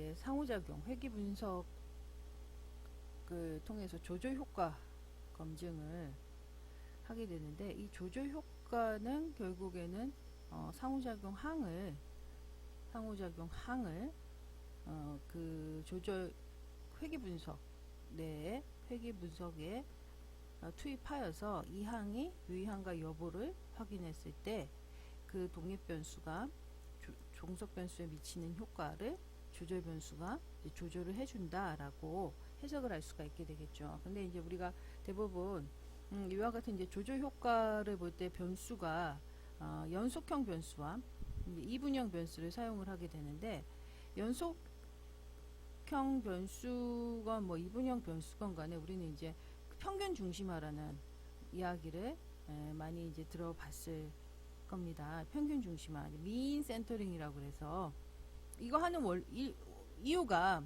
이제 상호작용, 회귀 분석을 통해서 조절 효과 검증을 하게 되는데, 이 조절 효과는 결국에는 상호작용 항을 그 조절 회귀 분석 내에 회귀 분석에 투입하여서 이 항이 유의항과 여부를 확인했을 때 그 독립 변수가 종속 변수에 미치는 효과를 조절 변수가 조절을 해준다라고 해석을 할 수가 있게 되겠죠. 근데 이제 우리가 대부분 이와 같은 이제 조절 효과를 볼 때 변수가 연속형 변수와 이분형 변수를 사용을 하게 되는데, 연속형 변수건 뭐 이분형 변수건 간에 우리는 이제 평균 중심화라는 이야기를 많이 이제 들어봤을 겁니다. 평균 중심화, 미인 센터링이라고 해서 이거 하는 이유가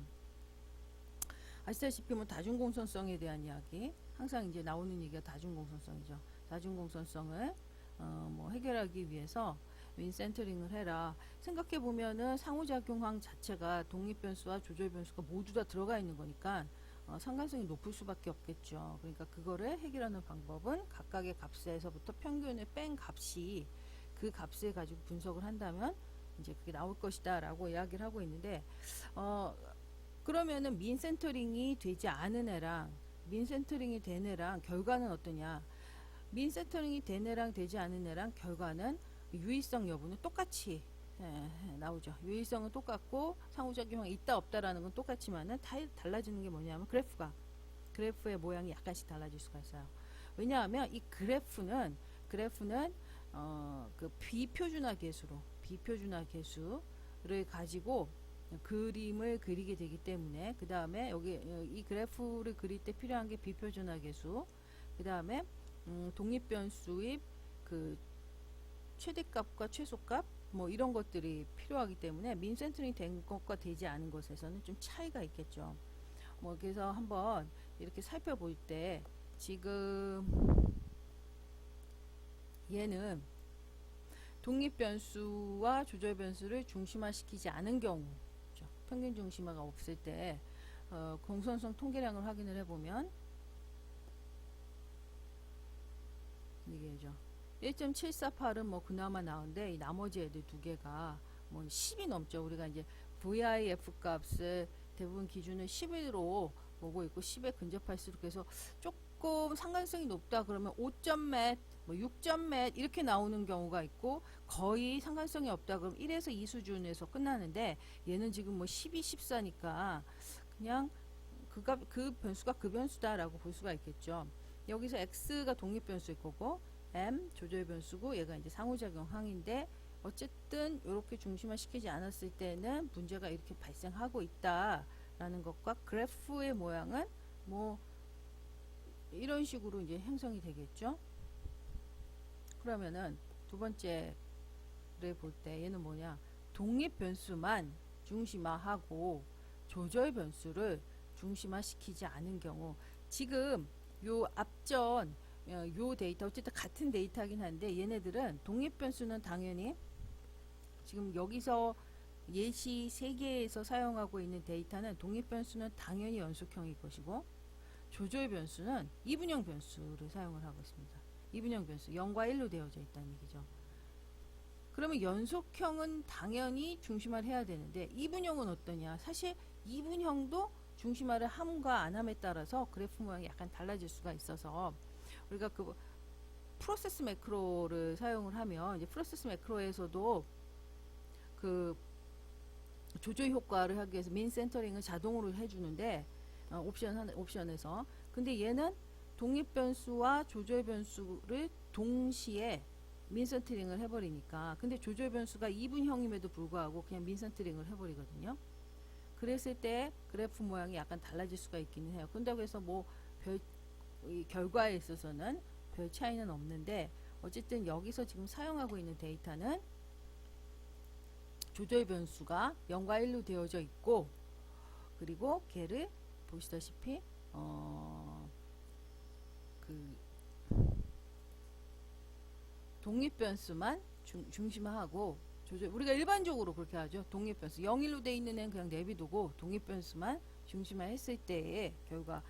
아시다시피 뭐 다중공선성에 대한 이야기, 항상 이제 나오는 얘기가 다중공선성이죠. 다중공선성을 뭐 해결하기 위해서 민 센터링을 해라. 생각해 보면은 상호작용항 자체가 독립변수와 조절변수가 모두 다 들어가 있는 거니까 상관성이 높을 수밖에 없겠죠. 그러니까 그거를 해결하는 방법은 각각의 값에서부터 평균을 뺀 값이 그 값을 가지고 분석을 한다면 이제 그게 나올 것이다 라고 이야기를 하고 있는데, 그러면은 민 센터링이 되지 않은 애랑 민 센터링이 된 애랑 결과는 어떠냐? 민 센터링이 된 애랑 되지 않은 애랑 결과는 유의성 여부는 똑같이 나오죠. 유의성은 똑같고 상호작용이 있다 없다라는 건 똑같지만은 달라지는 게 뭐냐면 그래프의 모양이 약간씩 달라질 수가 있어요. 왜냐하면 이 그래프는 그 비표준화 계수를 가지고 그림을 그리게 되기 때문에, 그 다음에 여기 이 그래프를 그릴 때 필요한 게 비표준화 계수, 그 다음에 독립변수의 그 최대값과 최소값 뭐 이런 것들이 필요하기 때문에 민 센터링 된 것과 되지 않은 것에서는 좀 차이가 있겠죠. 뭐 그래서 한번 이렇게 살펴볼 때 지금 얘는 독립변수와 조절변수를 중심화시키지 않은 경우, 평균 중심화가 없을 때 공선성 통계량을 확인을 해보면 이게죠. 1.748은 뭐 그나마 나은데 이 나머지 애들 두 개가 뭐 10이 넘죠. 우리가 이제 VIF 값을 대부분 기준을 10으로 보고 있고 10에 근접할수록 해서 조금 상관성이 높다 그러면 5점 몇, 뭐 6점 몇 이렇게 나오는 경우가 있고, 거의 상관성이 없다 그러면 1에서 2 수준에서 끝나는데, 얘는 지금 뭐 12, 14니까 그냥 그 변수가 그 변수다라고 볼 수가 있겠죠. 여기서 X가 독립 변수일 거고 M 조절 변수고 얘가 이제 상호작용 항인데, 어쨌든 이렇게 중심화 시키지 않았을 때는 문제가 이렇게 발생하고 있다라는 것과 그래프의 모양은 뭐 이런 식으로 이제 형성이 되겠죠. 그러면은 두 번째를 볼 때 얘는 뭐냐? 독립 변수만 중심화하고 조절 변수를 중심화시키지 않은 경우, 지금 요 앞전 요 데이터 어쨌든 같은 데이터긴 한데 얘네들은 독립 변수는 당연히 지금 여기서 예시 3개에서 사용하고 있는 데이터는 독립 변수는 당연히 연속형일 것이고, 조절 변수는 이분형 변수를 사용을 하고 있습니다. 이분형 변수 0과 1로 되어져 있다는 얘기죠. 그러면 연속형은 당연히 중심화를 해야 되는데 이분형은 어떠냐? 사실 이분형도 중심화를 함과 안 함에 따라서 그래프 모양이 약간 달라질 수가 있어서, 우리가 그 프로세스 매크로를 사용을 하면 이제 프로세스 매크로에서도 그 조절 효과를 하기 위해서 민 센터링을 자동으로 해주는데 옵션에서, 근데 얘는 독립 변수와 조절 변수를 동시에 민 센터링을 해버리니까, 근데 조절 변수가 이분형임에도 불구하고 그냥 민 센터링을 해버리거든요. 그랬을 때 그래프 모양이 약간 달라질 수가 있기는 해요. 그런다고 해서 뭐 이 결과에 있어서는 별 차이는 없는데, 어쨌든 여기서 지금 사용하고 있는 데이터는 조절 변수가 0과 1로 되어져 있고, 그리고 걔를 보시다시피 그 독립 변수만 중심화하고 우리가 일반적으로 그렇게 하죠. 독립변수 0일로 돼 있는 애는 그냥 내비두고 독립변수만 중심화했을 때의 결과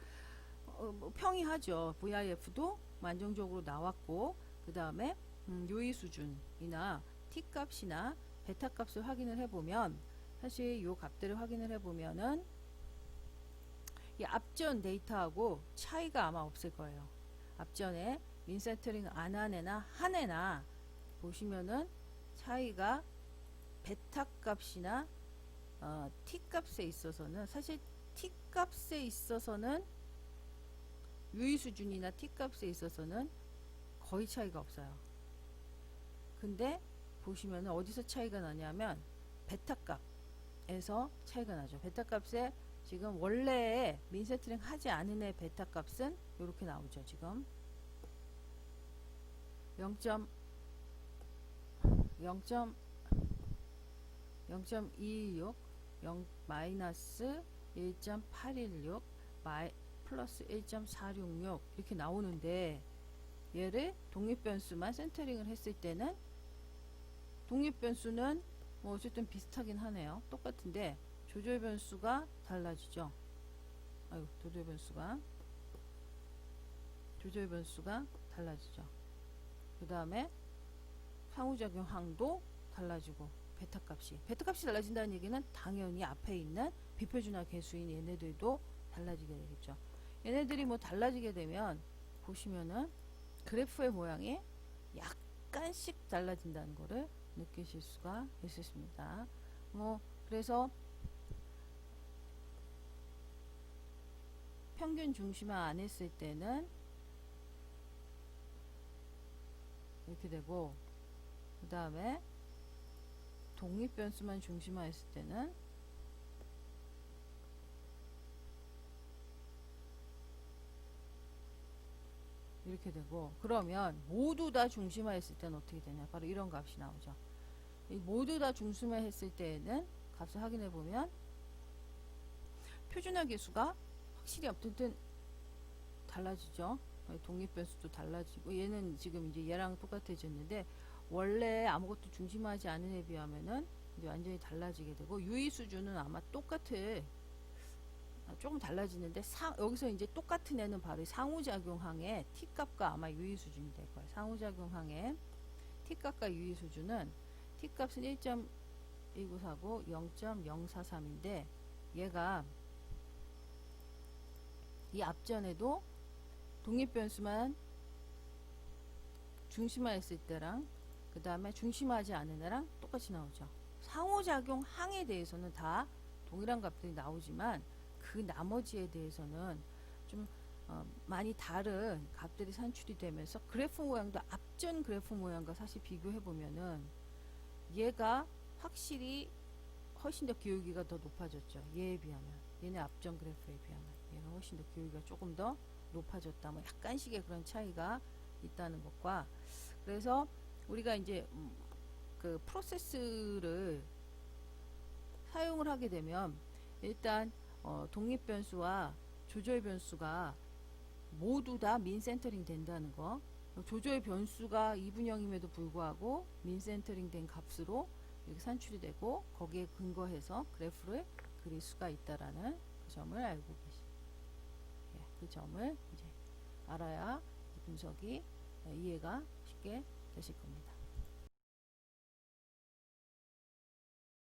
뭐 평이하죠. VIF도 뭐 안정적으로 나왔고 그 다음에 요의 수준이나 t 값이나 베타 값을 확인을 해보면 사실 요 값들을 확인을 해보면은 이 앞전 데이터하고 차이가 아마 없을 거예요. 앞전에 민센터링 안 한 애나 한 애나 보시면은 차이가 베타 값이나 t 값에 있어서는 사실 t 값에 있어서는 유의 수준이나 t 값에 있어서는 거의 차이가 없어요. 근데 보시면 어디서 차이가 나냐면 베타 값에서 차이가 나죠. 베타 값에 지금 원래 민센터링 하지 않은 애 베타 값은 이렇게 나오죠. 지금 0.216 마이너스 1.816 플러스 1.466 이렇게 나오는데 얘를 독립변수만 센터링을 했을 때는 독립변수는 뭐 어쨌든 비슷하긴 하네요. 똑같은데 조절변수가 달라지죠. 아유, 조절변수가 달라지죠. 그 다음에 상호작용항도 달라지고 베타값이 달라진다는 얘기는 당연히 앞에 있는 비표준화 계수인 얘네들도 달라지게 되겠죠. 얘네들이 뭐 달라지게 되면 보시면은 그래프의 모양이 약간씩 달라진다는 거를 느끼실 수가 있으십니다. 뭐 그래서 평균 중심화 안 했을 때는 이렇게 되고 그 다음에 독립변수만 중심화 했을 때는 이렇게 되고 그러면 모두 다 중심화 했을 때는 어떻게 되냐 바로 이런 값이 나오죠. 이 모두 다 중심화 했을 때는 값을 확인해 보면 표준화 계수가 확실히 어쨌든 달라지죠. 독립변수도 달라지고 얘는 지금 이제 얘랑 똑같아졌는데 원래 아무것도 중심하지 않은 애 비하면은 이제 완전히 달라지게 되고 유의 수준은 아마 똑같을 조금 달라지는데 여기서 이제 똑같은 애는 바로 상호작용항의 t 값과 아마 유의 수준이 될 거예요. 상호작용항의 t 값과 유의 수준은 t 값은 1.1949 0.043인데 얘가 이 앞전에도 독립변수만 중심화했을 때랑 그 다음에 중심화하지 않은 애랑 똑같이 나오죠. 상호작용 항에 대해서는 다 동일한 값들이 나오지만 그 나머지에 대해서는 좀 많이 다른 값들이 산출이 되면서 그래프 모양도 앞전 그래프 모양과 사실 비교해 보면은 얘가 확실히 훨씬 더 기울기가 더 높아졌죠. 얘에 비하면 얘네 앞전 그래프에 비하면 얘가 훨씬 더 기울기가 조금 더 높아졌다. 뭐 약간씩의 그런 차이가 있다는 것과 그래서 우리가 이제 그 프로세스를 사용을 하게 되면 일단 독립변수와 조절변수가 모두 다 민센터링 된다는 거. 조절변수가 이분형임에도 불구하고 민센터링 된 값으로 이렇게 산출이 되고 거기에 근거해서 그래프를 그릴 수가 있다라는 그 점을 알고 그 점을 이제 알아야 분석이 이해가 쉽게 되실 겁니다.